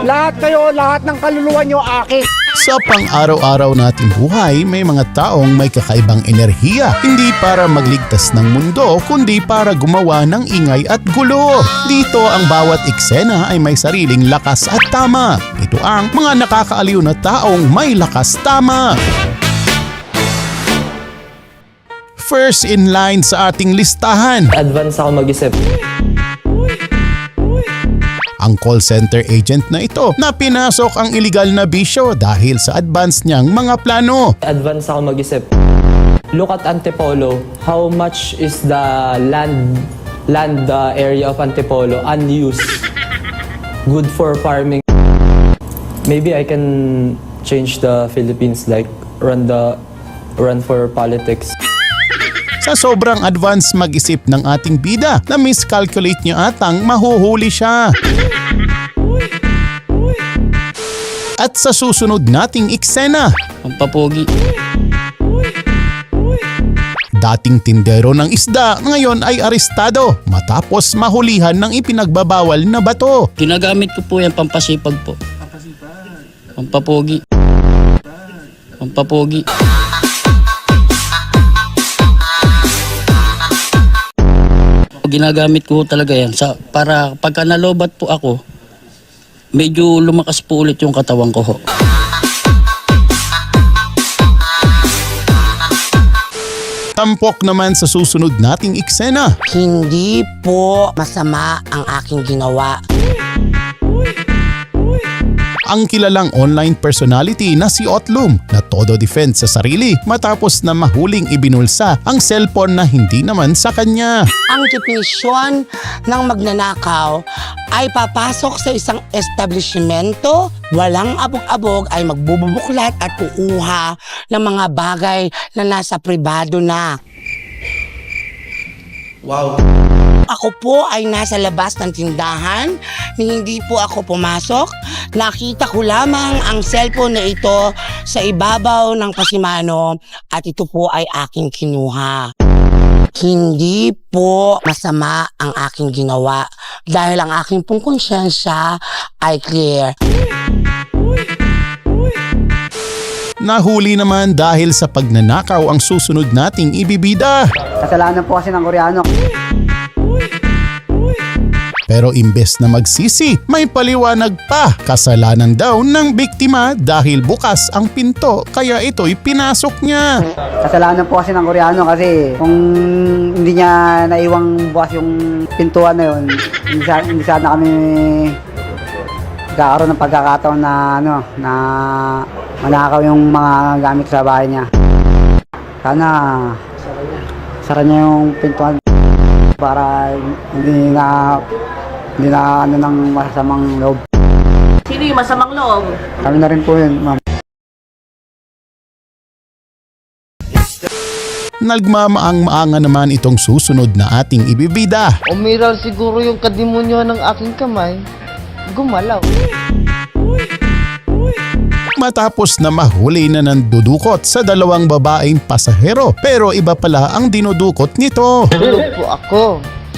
Lahat kayo, lahat ng kaluluwa nyo akin. Sa pang-araw-araw nating buhay, may mga taong may kakaibang enerhiya. Hindi para magligtas ng mundo, kundi para gumawa ng ingay at gulo. Dito ang bawat eksena ay may sariling lakas at tama. Ito ang mga nakakaaliw na taong may lakas tama. First in line sa ating listahan, Advance ako mag-isip. ang call center agent na ito na pinasok ang iligal na bisyo dahil sa advance niyang mga plano. Advance ako mag-isip. Look at Antipolo. How much is the land area of Antipolo unused? Good for farming. Maybe I can change the Philippines, like run for politics. Sa sobrang advance mag-isip ng ating bida na miscalculate niya atang mahuhuli siya. At sa susunod nating eksena, Ang papogi. dating tindero ng isda ngayon ay arestado matapos mahulihan ng ipinagbabawal na bato. Ginagamit ko po yan pampasipag po. Pampapogi. Pampapogi. Ginagamit ko talaga yan para pagka nalobat po ako, medyo lumakas po ulit yung katawan ko ho. Tampok naman sa susunod nating eksena. Hindi po masama ang aking ginawa. Ang kilalang online personality na si Otlum na todo defense sa sarili matapos na mahuling ibinulsa ang cellphone na hindi naman sa kanya. Ang definisyon ng magnanakaw ay papasok sa isang establishmento, walang abog-abog ay magbubuklat at kukuha ng mga bagay na nasa pribado na. Wow. Ako po ay nasa labas ng tindahan, hindi po ako pumasok. Nakita ko lamang ang cellphone na ito sa ibabaw ng pasimano at ito po ay aking kinuha. Hindi po masama ang aking ginawa dahil ang aking pong konsyensya ay clear. Nahuli naman dahil sa pagnanakaw ang susunod nating ibibida. Kasalanan po kasi ng Koreano. Pero imbes na magsisi, may paliwanag pa. Kasalanan daw ng biktima dahil bukas ang pinto kaya ito'y pinasok niya. Kasalanan po kasi ng Koreano kasi kung hindi niya naiwang bukas yung pintuan na yun, hindi sana kami kakaroon ng pagkakataon na na manakaw yung mga gamit sa bahay niya. Sana sara niya yung pintuan para hindi na ng masasamang loob. Sino yung masamang loob? Kami na rin po yun, ma'am. Nagmamaang-maanga naman itong susunod na ating ibibida. Umiral siguro yung kadimonyo ng aking kamay. Gumalaw. Matapos na mahuli na ng dudukot sa dalawang babaeng pasahero pero iba pala ang dinudukot nito. Tulog po ako.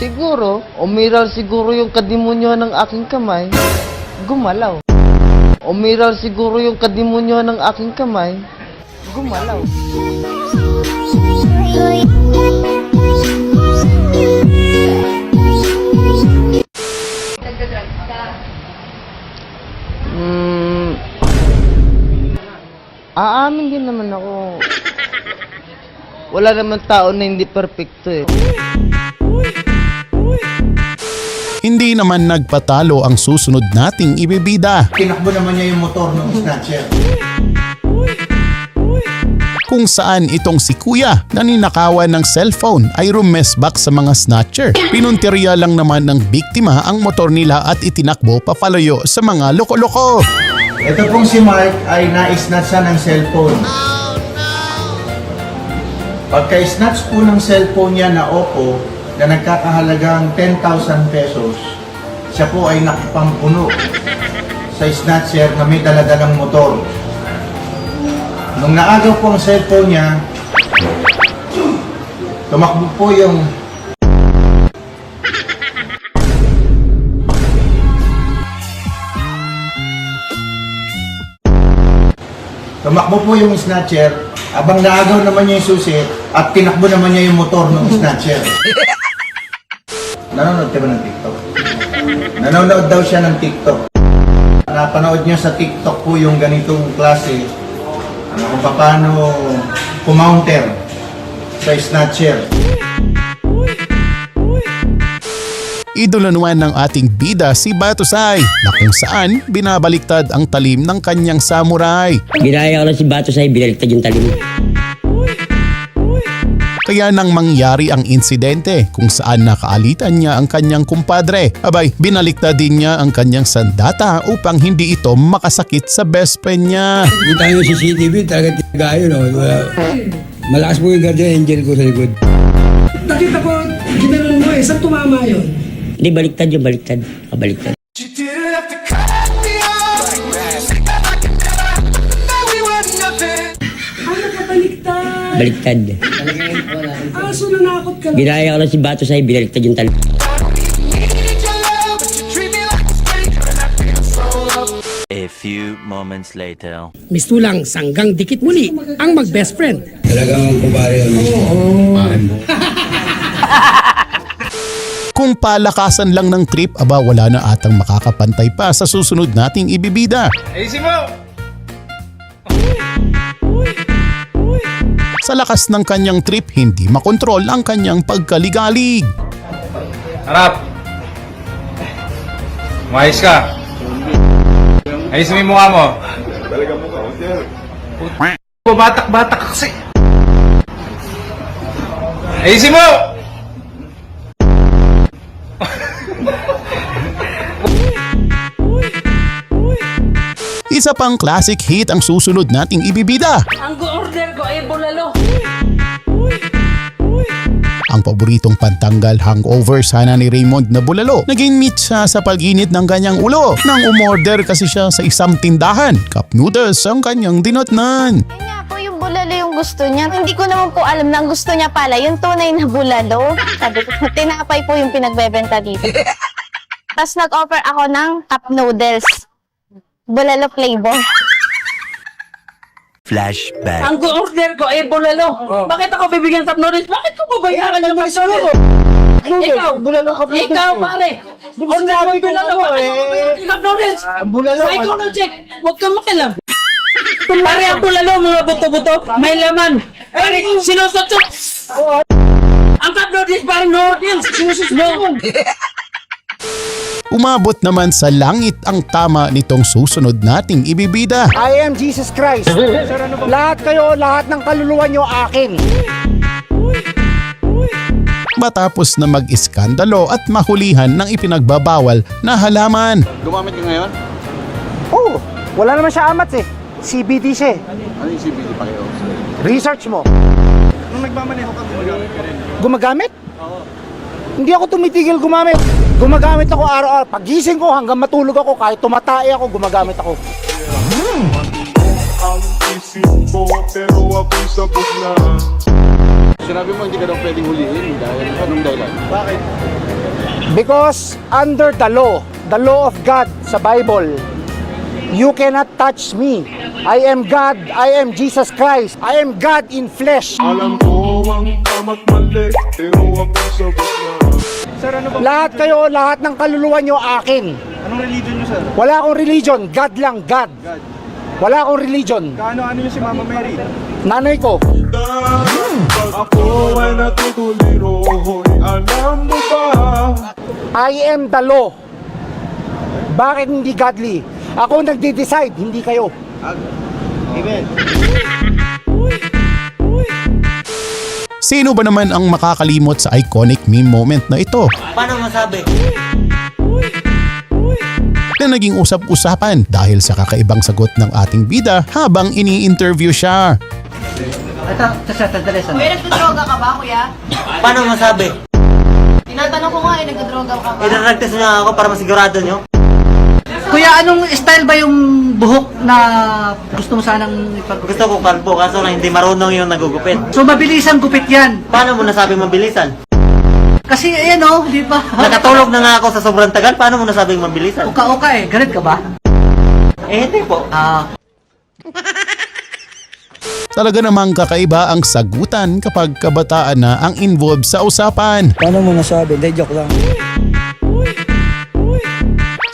Siguro, umiral siguro yung kadimonyo ng aking kamay. Gumalaw. Umiral siguro yung kadimonyo ng aking kamay. Gumalaw. Aamin din naman ako. Wala naman tao na hindi perfecto eh. Hindi naman nagpatalo ang susunod nating ibibida. Tinakbo naman niya yung motor ng snatcher. Kung saan itong si Kuya na ninakawan ng cellphone ay rumesbak sa mga snatcher. Pinuntirya lang naman ng biktima ang motor nila at itinakbo papalayo sa mga loko-loko. Ito pong si Mark ay na-snatcha ng cellphone. Pagka-snatch po ng cellphone niya na Oppo na nagkakahalagang 10,000 pesos, siya po ay nakipampuno sa snatcher na may daladalang motor. Nung naagaw po ang cellphone niya, tumakbo po yung Tumakbo po yung snatcher, abang naagaw naman niya yung susi, at tinakbo naman niya yung motor ng snatcher. Nanonood ka ba ng TikTok? Nanonood daw siya ng TikTok. Napanood niya sa TikTok po yung ganitong klase, kung paano kumounter sa snatcher. Idolo naman ng ating bida si Batusay na kung saan binabaliktad ang talim ng kanyang samurai. Ginaya ko lang si Batusay, binaliktad yung talim. Kaya nang mangyari ang insidente kung saan nakaalitan niya ang kanyang kumpadre, abay binaliktad din niya ang kanyang sandata upang hindi ito makasakit sa best friend niya. Kita nyo si CCTV, talaga tigayo, no? Malakas po yung guardian angel ko sa likod. Nakita ko, ginanon mo eh. Saan tumama yun? Hindi, baliktad yung baliktad. Kabaliktad. Nakabaliktad. Baliktad. So nanakot ka lang. Ginaya ko lang si Batusay, binaliktad yung talim. A few moments later. Mistulang sanggang dikit muli ang mag-best friend. Talagang kumpare yun. Kung palakasan lang ng trip, aba wala na atang makakapantay pa sa susunod nating ibibida. Sa lakas ng kanyang trip, hindi makontrol ang kanyang pagkaligalig. Harap! Umayos ka! Ayos mo yung mukha mo! Talaga mukha mo, sir. Batak-batak kasi! Ayusin mo! Isa pang classic hit ang susunod nating ibibida. Ang order ko ay bulalo. Ang paboritong pantanggal hangover sana ni Raymond na bulalo. Naging meet siya sa pag-init ng kanyang ulo nang umorder kasi siya sa isang tindahan. Cup noodles ang kanyang dinatnan. Yun nga po yung bulalo yung gusto niya. Hindi ko naman po alam na ang gusto niya pala yung tunay na bulalo. Sabi ko, tinapay po yung pinagbebenta dito. Tapos nag-offer ako ng cup noodles. Bulalo flavor. Flashback. Ang order ko ay bulalo. Bakit ako bibigyan sa noodles? Bakit ko babayaran ng mga solo? Ikaw, bulalo ka. Ikaw, pare. Order mo yung bulalo. Bakit ako babayaran ng noodles? Bulalo. Psychology. Huwag kang makilam. Pare, ang bulalo, mga buto-buto, may laman. Pare, sinusutsot. Ang cup noodles, pare, noodles. Sinusutsot. Umabot naman sa langit ang tama nitong susunod nating ibibida. I am Jesus Christ. Lahat kayo, lahat ng kaluluwa nyo akin. Matapos na mag-iskandalo at mahulihan ng ipinagbabawal na halaman. Gumamit ka ngayon? Oh, wala naman siya amats eh. CBD siya eh. Ano yung CBD pa kayo? Research mo. Nung nagmamaneho ka, gumagamit ka rin. Gumagamit? Hindi ako tumitigil gumamit. Gumagamit ako araw-araw. Pagising ko hanggang matulog ako, kahit tumatay ako, gumagamit ako. Sinabi mo hindi ka daw pwedeng huliin dahil anong dahilan? Bakit? Because under the law of God sa Bible, you cannot touch me. I am God, I am Jesus Christ, I am God in flesh. Alam ko ang tama't mali, pero ako sa bukla. Sir, ano ba? Lahat kayo, lahat ng kaluluwa nyo akin. Anong religion nyo, sir? Wala akong religion, God lang, God. Wala akong religion. Ano nyo si Mama Mary? Nanay ko. Pag ako ay natutuliro, alam mo ba? I am the law. Bakit hindi godly? Ako nagde-decide, hindi kayo. Amen. Sino ba naman ang makakalimot sa iconic meme moment na ito? Paano masabi? Na naging usap-usapan dahil sa kakaibang sagot ng ating bida habang ini-interview siya. Kuya, nagdodroga ka ba, kuya? Paano masabi? Tinatanong ko nga eh, nagdodroga ka ba? Idaragtas niya ako para masigurado nyo. Kuya, anong style ba yung buhok na gusto mo sanang ipag... Gusto ko kalbo, kaso lang hindi marunong yung nagugupit. So, mabilisan gupit yan. Paano mo nasabi mabilisan? Kasi, ayan o, di ba? Nakatulog na nga ako sa sobrang tagal, paano mo nasabing mabilisan? Uka-uka eh. Galit ka ba? Eh, hindi po. Talaga namang kakaiba ang sagutan kapag kabataan na ang involved sa usapan. Paano mo nasabi? Hindi, joke lang.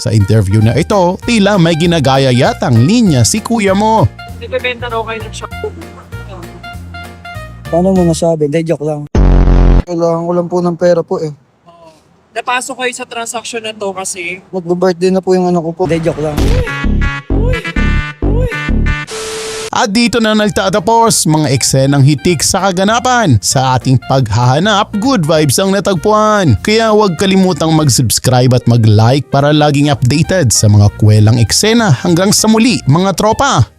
Sa interview na ito, tila may ginagaya yatang linya si kuya mo. Nagbebenta raw kayo ng shop. Paano mo nasabi? Hindi, joke lang. Kailangan ko lang po ng pera po eh. Napasok kayo sa transaction na to kasi Magbo-birthday na po yung anak ko po. Hindi, joke lang. At dito na nagtatapos mga eksenang hitik sa kaganapan. Sa ating paghahanap, good vibes ang natagpuan. Kaya huwag kalimutang mag-subscribe at mag-like para laging updated sa mga kwelang eksena. Hanggang sa muli mga tropa!